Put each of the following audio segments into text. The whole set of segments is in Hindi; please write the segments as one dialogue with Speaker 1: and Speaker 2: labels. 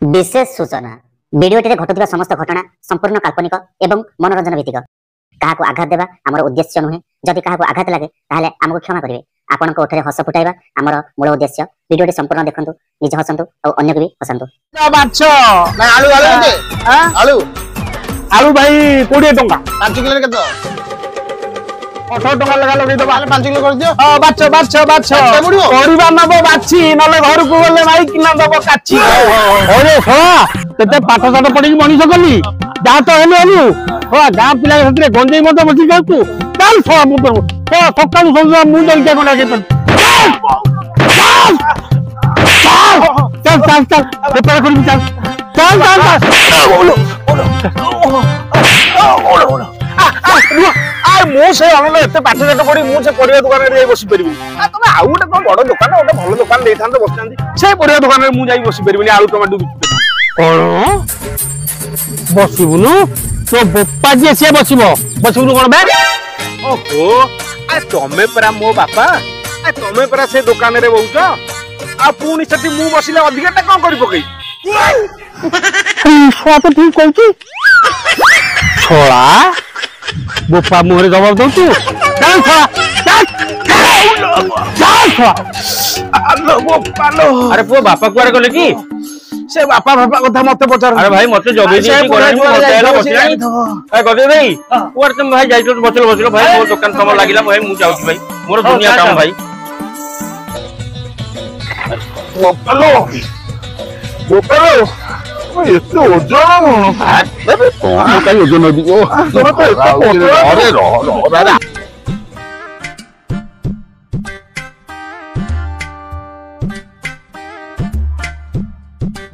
Speaker 1: विशेष सूचना भिडियोटी घटुवा समस्त घटना संपूर्ण काल्पनिक एवं मनोरंजन भित्तिक क्या आघात देवा आमर उद्देश्य नुहे जदि क्या आघात लगे ताहले आमको क्षमा करेंगे आपण उठे हस फुटाइबा आमर मूल उद्देश्य भिडियोटी संपूर्ण देखंतु निज हसंतु और अन्य को भी हसंतु
Speaker 2: आलू आलू आलू
Speaker 3: आलू भाई 20 टंका
Speaker 2: 5 किलो केतो
Speaker 3: 18 टंका लगा लगे दबा
Speaker 2: 5 किलो कर दियो
Speaker 3: हां बाछ परिबा नबो बाछि नले घर को गले भाई किना दबो काछि अरे सोआ तते पाठ साठ पढी मनीष कली जा तो हेलो हेलो हो गां पिला सतरे गंजेई मत बसी जातु चल सोआ मुतर तो सकाळु संजा मु जल के कोना के चल पेपर कर चल मु से अनले एते पाठ साठ पढी मु से परिया दुकान रे बसी परबी तमे आउ गोटे तो बड़ दुकान गोटे भलो दुकान देथान बसतांती से परिया दुकान रे मु जाई बसी परबी आलू टमाटो कोन बसिबुनु तो बप्पा जे से बसिबो बसिबुनु कोन बे ओहो आ तमे परा मो बापा आ तमे परा से दुकान रे बहुछ आ पुनी सती मु बसिले अधिक टा कोन करि पकई छुआ तो ठीक कहछी छोड़ा बोपा मुहरे जवाब दो तू चल अरे पो बापा कुआरे गले की से बापा कथा मते पचार अरे भाई मते जबे दी गले ए गदे भाई कुआर तुम भाई जाई तो बचलो भाई मोर दुकान कम लागिला भाई मु जाउछ भाई मोर दुनिया काम भाई बोपलो एते ओजन अरे कौन काई ओजन दियो तोरा तो अरे रो दादा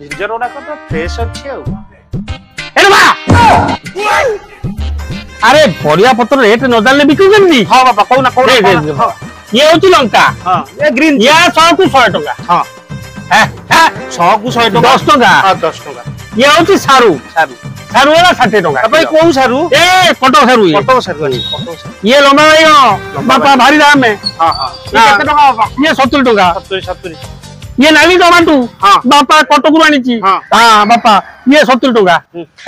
Speaker 3: जिंजर ओडा तो फ्रेश अछि ए बा अरे परिया पत्र रेट न जानले बिकु केमनी हां बाबा कहू ना ये होची लंका हां ये ग्रीन या 100 को 100 टका हां 100 को 100 टका 10 टका हां 10 टका ये होची सारू वाला 60 टका भाई कोन सारू ए पटो सारू ये लंबा भाई बापा भारी दाम है हां ये कितने टका बाबा ये 70 टका 70 ये नाली टमाटो हां बापा कटकु आनी छी हां बापा ये 70 टका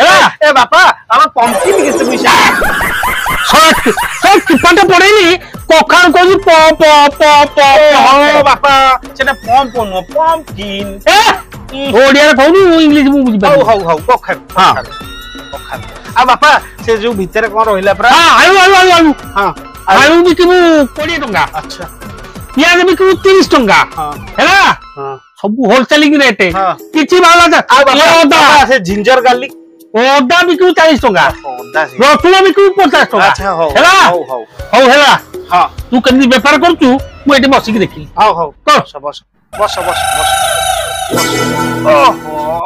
Speaker 3: हैला ए बापा हम पंपकिन केते पैसा सब टिपाटे पड़ेनी कोखान कोजी प प प प हो बापा सेटा पंपकिन ए ओडिया रे कहू इंग्लिश मु बुझी पाऊ हाउ कोखान हां कोखान आ बापा से जो भीतर कोन रहिला परा हां आलू हां आलू बिकबू 20 टका अच्छा पियाज बिकबू 30 टका हां हैला हां सब होलसेलिंग रेट किछि भाला आ बापा से जिंजर गार्लिक ओदा बिकू 40 टका ओदा से रसुन बिकू 50 टका अच्छा हो हेला हेला हां तू कनी व्यापार करचू मु एटी बसिक देखि हां बस ओहो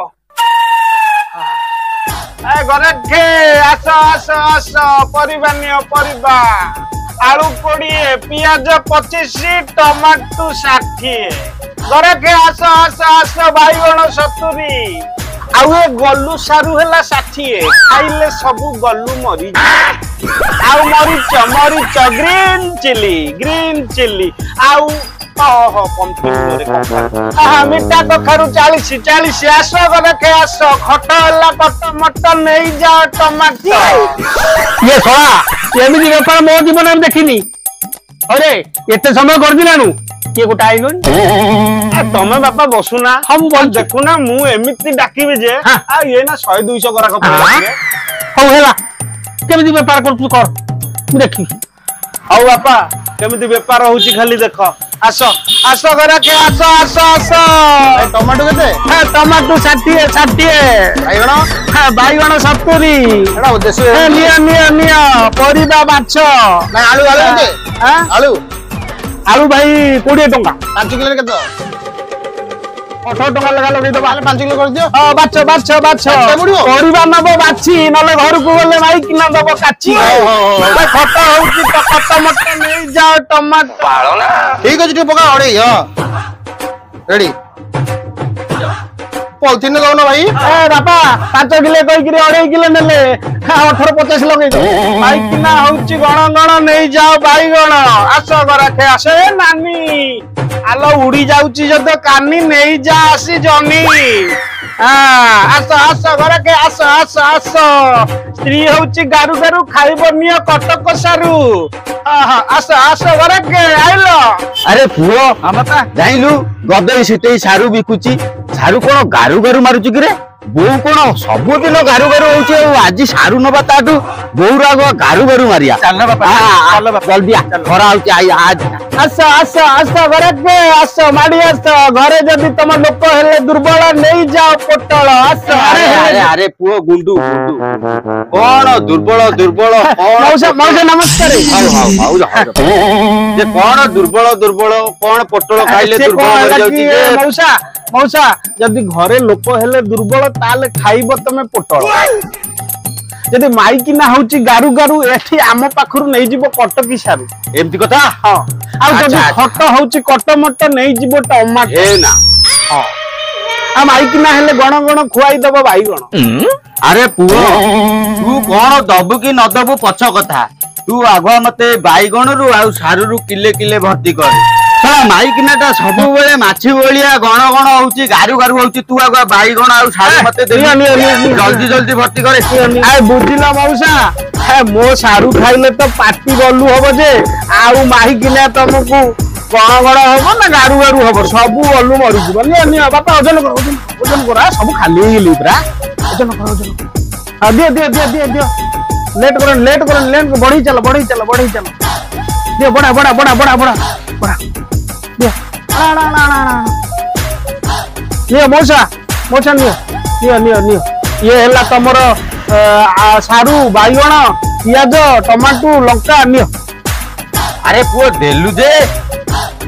Speaker 3: ए गरे के आस परिबा आलू 20 पियाज 25 टमाटो 60 गरे के आस बाईगण 70 आउ ए गल्लू सारू हला 60 खाइले सब गल्लू मरी आउ मरीच ग्रीन चिली आउ ओहो पंपकिन रे कथा मिठा कखारु 40 आसो गरे के आसो खटा हला मटन नहीं जाओ टमाटो ये छोड़ा एमिति व्यापार मो जीवन में देखिनी अरे एते समय कर दिलानु के गोटा आइलोन तमे बापा बसुना हम बोल देखुना मु एमिति डाकिबे जे आ ये ना 100 200 गरा का पड़े हो हेला केमिति व्यापार कर तू कर मु देखि हौ बापा केमिति व्यापार होउची खाली देखो आसो गरा के आसो टमाटो केते हां टमाटो 60 बाईगण 70 एडा उद्देश्य निया परिबा बाछ ना आलू आलू भाई 20 टंका 5 किलो केतो 18 टंका लगा लगे दबा 5 किलो कर दियो हां बाछ परिबा नबो बाछि नले घर को गले भाई किना दबो काछि भाई खटा होउची टका मटन नहीं जाओ टमाटो पाळो ना ठीक अछि पका अड़े रेडी पॉलिथिन ने लाउना भाई ए बापा 5 किलो कहि कि 2.5 किलो नेले 18 50 लगे भाई किना होउची गण नहीं जाओ बाईगण आसो गरा के आसे नानी ଆଲୋ ଉଡି ଯାଉଛି ଯଦି କାନି ନେଇଯା ଆସି ଜନି। ଆସ ଆସ ଘରେ କେ ଆସ ଆସ ଆସ। ସ୍ତ୍ରୀ ହଉଛି ଗାରୁ ଗାରୁ ଖାଇବ ନିଅ କଟକ ସାରୁ। ଆସ ଆସ ଘରେ କେ ଆଇଲ।
Speaker 4: ଆରେ ପୁଅ ଜାଇଲୁ ଗଦେଇ ସେତେଇ ସାରୁ ବିକୁଛି। ସାରୁ କଣ ଗାରୁ ଗାରୁ ମାରୁଛି କିରେ? ବୋଉ କଣ ସବୁଦିନ ଗାରୁ ଗାରୁ ହଉଛି ଆଉ ଆଜି ସାରୁ ନବା ତାଠୁ ବୋଉର ଆଗ ଗାରୁ ଗାରୁ ମାରିଆ। ଜଲ୍ଦି ଖରା ହଉଛି
Speaker 3: ଆସ ଆସ ଆସ ଘରେ କେ ଆସ ମାଡି ଆସ। ଘରେ ଯଦି ତମ ଲୋକ ହେଲେ ଦୁର୍ବଳ ନେଇଯାଅ ପୋଟଳ। ଆସ
Speaker 4: ଆରେ ପୁଅ ଗୁଣ୍ଡୁ ଗୁଣ୍ଡୁ କଣ ଦୁର୍ବଳ ଦୁର୍ବଳ
Speaker 3: ମଉସା ନମସ୍କାର।
Speaker 4: ଯେ କଣ ଦୁର୍ବଳ ଦୁର୍ବଳ କଣ ପୋଟଳ ଖାଇଲେ ଦୁର୍ବଳ ହେଇଯାଉଛି ଯେ?
Speaker 3: ମଉସା ଯଦି ଘରେ ଲୋକ ହେଲେ ଦୁର୍ବଳ ତାହେଲେ ଖାଇବ ତମେ ପୋଟଳ। ଯଦି ମାଇକିନା ହଉଛି ଗାରୁ ଗାରୁ ଏଠି ଆମ ପାଖରୁ ନେଇଯିବ କଟକି ସାରୁ।
Speaker 4: ଏମିତି କଥା?
Speaker 3: ହଁ। ଆଉ ଯଦି ଖଟ ହଉଛି କଟମଟ ନେଇଯିବ ଟମାଟୋ।
Speaker 4: ନା
Speaker 3: ଆଉ ମାଇକିନା ହେଲେ ଗଣ ଗଣ ଖୁଆଇଦବ ବାଇଗଣ।
Speaker 4: ଆରେ ପୁଅ ତୁ କଣ ଦବୁ କି ନ ଦବୁ ପଛ କଥା। ତୁ ଆଗୁଆ ମତେ ବାଇଗଣରୁ ଆଉ ସାରୁରୁ କିଲେ କିଲେ ଭର୍ତ୍ତି କର। ମାଇକିନା ଟା ସବୁବେଳେ ମାଛି ଭଳିଆ ଗଣ ଗଣ ହଉଛି ଗାରୁ ଗାରୁ ହଉଛି। ତୁ ଆଗୁଆ ବାଇଗଣ ଆଉ ସାରୁ ମତେ ଜଲ୍ଦି ଜଲ୍ଦି ଭର୍ତ୍ତି କରେ।
Speaker 3: ବୁଝିଲ ମଉସା ମୋ ସାରୁ ଖାଇଲେ ତ ପାଟି ଗଲୁ ହବ ଯେ ଆଉ ମାଇକିନା ତମକୁ ଗଣ ଗଣ ହବ ନା ଗାରୁ ଗାରୁ ହବ ସବୁ ଗଲୁ ମରିଯିବ। ନିଅ ବାପା ଓଜନ କର ସବୁ ଖାଲି ହେଇଗଲି ପୁରା। ଓଜନ କର ଦିଅ ଲେଟ୍ କର ବଢେଇ ଚାଲ ଦିଅ ବଢା ନିଅ ମଉସା ନିଅ ଇଏ ହେଲା ତମର ସାରୁ ବାଇଗଣ ପିଆଜ ଟମାଟୋ ଲଙ୍କା ନିଅ।
Speaker 4: ଆରେ ପୁଅ ଦେଲୁ ଯେ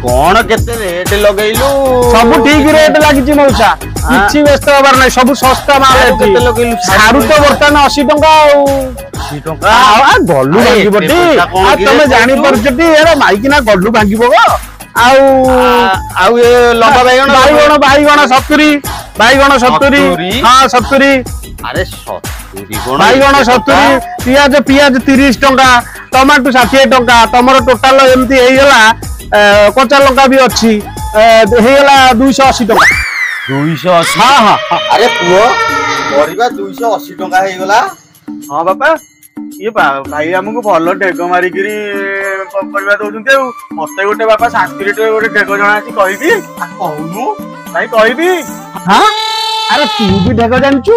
Speaker 4: କଣ କେତେ ରେଟ୍ ଲଗେଇଲୁ?
Speaker 3: ସବୁ ଠିକ ରେଟ୍ ଲାଗିଛି ମଉସା କିଛି ବ୍ୟସ୍ତ ହବାର ନାହିଁ ସବୁ ଶସ୍ତା ମାଲ।
Speaker 4: କେତେ ଲଗେଇଲୁ?
Speaker 3: ସାରୁ ତ ବର୍ତ୍ତମାନ 80 ଟଙ୍କା ଆଉ।
Speaker 4: 80 ଟଙ୍କା
Speaker 3: ଗଲୁ ଭାଙ୍ଗିବ ଟି ତମେ ଜାଣିପାରୁଛଟି ଏରା ମାଇକିନା ଗଲୁ ଭାଙ୍ଗିବ ଆଉ
Speaker 4: ଏ ଲଙ୍କା ବାଇଗଣ
Speaker 3: 70 ବାଇଗଣ 70 ହଁ 70।
Speaker 4: ଆରେ 70
Speaker 3: ବାଇଗଣ 70 ପିଆଜ 30 ଟଙ୍କା ଟମାଟୋ 60 ଟଙ୍କା। ତମର ଟୋଟାଲ ଏମିତି ହେଇଗଲା କଞ୍ଚା ଲଙ୍କା ବି ଅଛି ହେଇଗଲା 280 ଟଙ୍କା।
Speaker 4: 280?
Speaker 3: ହଁ।
Speaker 4: ଆରେ ପୁଅ ପରିବା 280 ଟଙ୍କା ହେଇଗଲା।
Speaker 3: ହଁ ବାପା ଇଏ ଭାଇ ଆମକୁ ଭଲ ଢେଗ ମାରିକିରି ପରିବା ଦଉଛନ୍ତି। ଆଉ ମତେ ଗୋଟେ ବାପା ସାଂସ୍କ୍ରିଟରେ ଗୋଟେ ଢେଗ ଜଣା ଅଛି କହିବି?
Speaker 4: କହୁନୁ
Speaker 3: ଭାଇ କହିବି? ଆରେ ତୁ ବି ଢେଗ ଜାଣିଛୁ?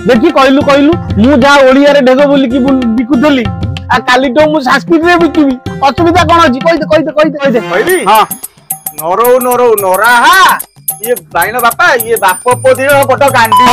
Speaker 3: ଦେଖି କହିଲୁ ମୁଁ ଯାହା ଓଡିଆରେ ଢେଗ ବୋଲିକି ବିକୁଥିଲି ଆଉ କାଲିଠୁ ମୁଁ ସାଂସ୍କ୍ରିଟରେ ବିକିବି। ଅସୁବିଧା କଣ ଅଛି କହିଦେ କହିବି? ହଁ ନରଉ ନରାହା ଇଏ ଭାଇନ ବାପା ଇଏ ବାପ ପୁଅ ଦିଅ ବଡ ଗାଣ୍ଡି।